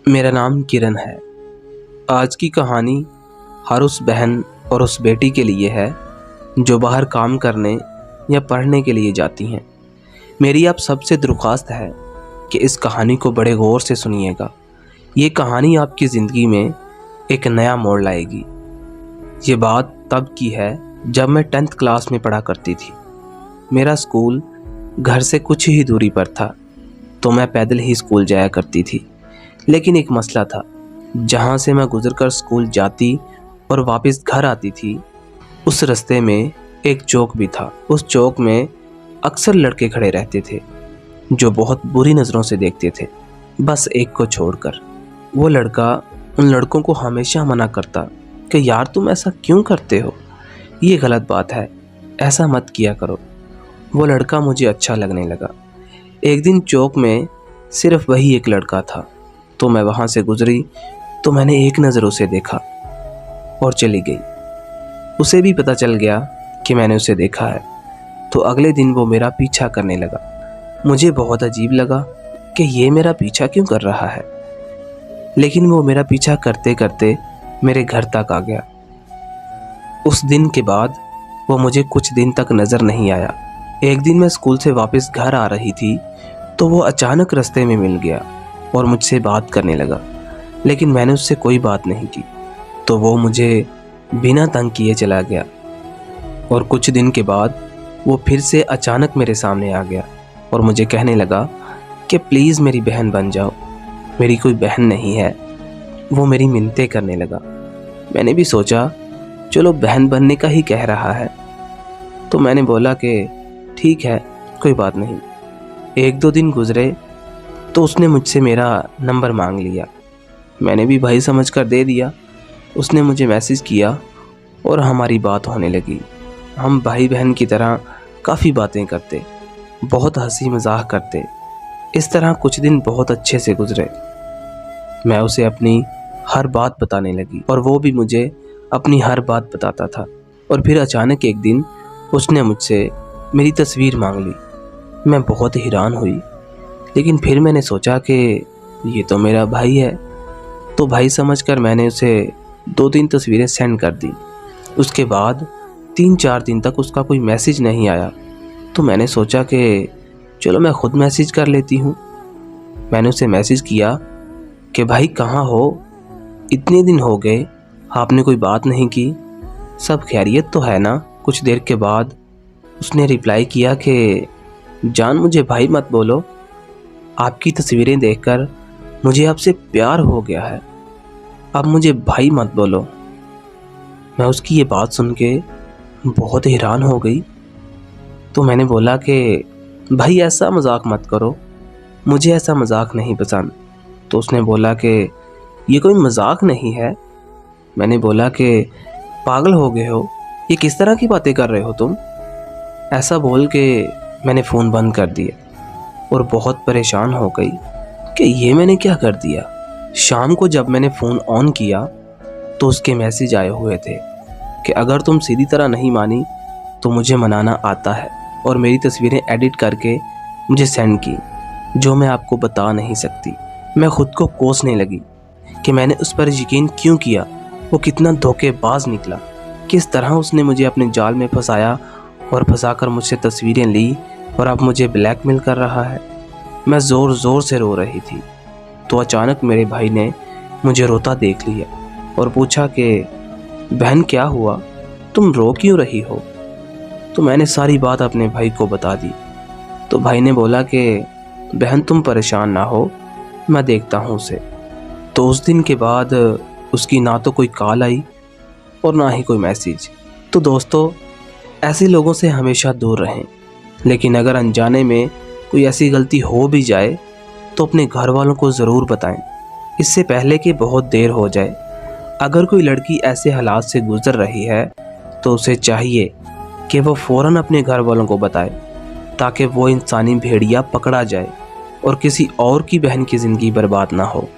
मेरा नाम किरण है। आज की कहानी हर उस बहन और उस बेटी के लिए है जो बाहर काम करने या पढ़ने के लिए जाती हैं। मेरी आप सबसे दरख्वास्त है कि इस कहानी को बड़े गौर से सुनिएगा। ये कहानी आपकी ज़िंदगी में एक नया मोड़ लाएगी। ये बात तब की है जब मैं 10th क्लास में पढ़ा करती थी। मेरा स्कूल घर से कुछ ही दूरी पर था, तो मैं पैदल ही स्कूल जाया करती थी। लेकिन एक मसला था, जहाँ से मैं गुजरकर स्कूल जाती और वापस घर आती थी, उस रास्ते में एक चौक भी था। उस चौक में अक्सर लड़के खड़े रहते थे जो बहुत बुरी नज़रों से देखते थे, बस एक को छोड़कर। वो लड़का उन लड़कों को हमेशा मना करता कि यार तुम ऐसा क्यों करते हो, ये गलत बात है, ऐसा मत किया करो। वो लड़का मुझे अच्छा लगने लगा। एक दिन चौक में सिर्फ वही एक लड़का था, तो मैं वहाँ से गुजरी तो मैंने एक नज़र उसे देखा और चली गई। उसे भी पता चल गया कि मैंने उसे देखा है, तो अगले दिन वो मेरा पीछा करने लगा। मुझे बहुत अजीब लगा कि ये मेरा पीछा क्यों कर रहा है, लेकिन वो मेरा पीछा करते करते मेरे घर तक आ गया। उस दिन के बाद वो मुझे कुछ दिन तक नज़र नहीं आया। एक दिन मैं स्कूल से वापस घर आ रही थी, तो वो अचानक रास्ते में मिल गया और मुझसे बात करने लगा, लेकिन मैंने उससे कोई बात नहीं की, तो वो मुझे बिना तंग किए चला गया। और कुछ दिन के बाद वो फिर से अचानक मेरे सामने आ गया और मुझे कहने लगा कि प्लीज़ मेरी बहन बन जाओ। मेरी कोई बहन नहीं है, वो मेरी मिन्नतें करने लगा। मैंने भी सोचा चलो बहन बनने का ही कह रहा है, तो मैंने बोला कि ठीक है, कोई बात नहीं। 1-2 दिन गुजरे तो उसने मुझसे मेरा नंबर मांग लिया। मैंने भी भाई समझकर दे दिया। उसने मुझे मैसेज किया और हमारी बात होने लगी। हम भाई बहन की तरह काफ़ी बातें करते, बहुत हंसी मजाक करते। इस तरह कुछ दिन बहुत अच्छे से गुजरे। मैं उसे अपनी हर बात बताने लगी और वो भी मुझे अपनी हर बात बताता था। और फिर अचानक एक दिन उसने मुझसे मेरी तस्वीर मांग ली। मैं बहुत हैरान हुई, लेकिन फिर मैंने सोचा कि ये तो मेरा भाई है, तो भाई समझकर मैंने उसे 2-3 तस्वीरें सेंड कर दी। उसके बाद 3-4 दिन तक उसका कोई मैसेज नहीं आया, तो मैंने सोचा कि चलो मैं खुद मैसेज कर लेती हूँ। मैंने उसे मैसेज किया कि भाई कहाँ हो, इतने दिन हो गए, आपने कोई बात नहीं की, सब खैरियत तो है ना। कुछ देर के बाद उसने रिप्लाई किया कि जान मुझे भाई मत बोलो, आपकी तस्वीरें देखकर मुझे आपसे प्यार हो गया है, अब मुझे भाई मत बोलो। मैं उसकी ये बात सुन के बहुत हैरान हो गई, तो मैंने बोला कि भाई ऐसा मजाक मत करो, मुझे ऐसा मजाक नहीं पसंद। तो उसने बोला कि ये कोई मजाक नहीं है। मैंने बोला कि पागल हो गए हो, ये किस तरह की बातें कर रहे हो तुम। ऐसा बोल के मैंने फ़ोन बंद कर दिया और बहुत परेशान हो गई कि ये मैंने क्या कर दिया। शाम को जब मैंने फ़ोन ऑन किया तो उसके मैसेज आए हुए थे कि अगर तुम सीधी तरह नहीं मानी तो मुझे मनाना आता है, और मेरी तस्वीरें एडिट करके मुझे सेंड की, जो मैं आपको बता नहीं सकती। मैं ख़ुद को कोसने लगी कि मैंने उस पर यकीन क्यों किया। वो कितना धोखेबाज निकला, किस तरह उसने मुझे अपने जाल में फंसाया और फंसाकर मुझसे तस्वीरें ली और अब मुझे ब्लैकमेल कर रहा है। मैं ज़ोर ज़ोर से रो रही थी, तो अचानक मेरे भाई ने मुझे रोता देख लिया और पूछा कि बहन क्या हुआ, तुम रो क्यों रही हो। तो मैंने सारी बात अपने भाई को बता दी। तो भाई ने बोला कि बहन तुम परेशान ना हो, मैं देखता हूँ उसे। तो उस दिन के बाद उसकी ना तो कोई कॉल आई और ना ही कोई मैसेज। तो दोस्तों, ऐसे लोगों से हमेशा दूर रहें, लेकिन अगर अनजाने में कोई ऐसी गलती हो भी जाए तो अपने घर वालों को ज़रूर बताएं, इससे पहले कि बहुत देर हो जाए। अगर कोई लड़की ऐसे हालात से गुजर रही है तो उसे चाहिए कि वो फ़ौरन अपने घर वालों को बताए, ताकि वो इंसानी भेड़िया पकड़ा जाए और किसी और की बहन की ज़िंदगी बर्बाद ना हो।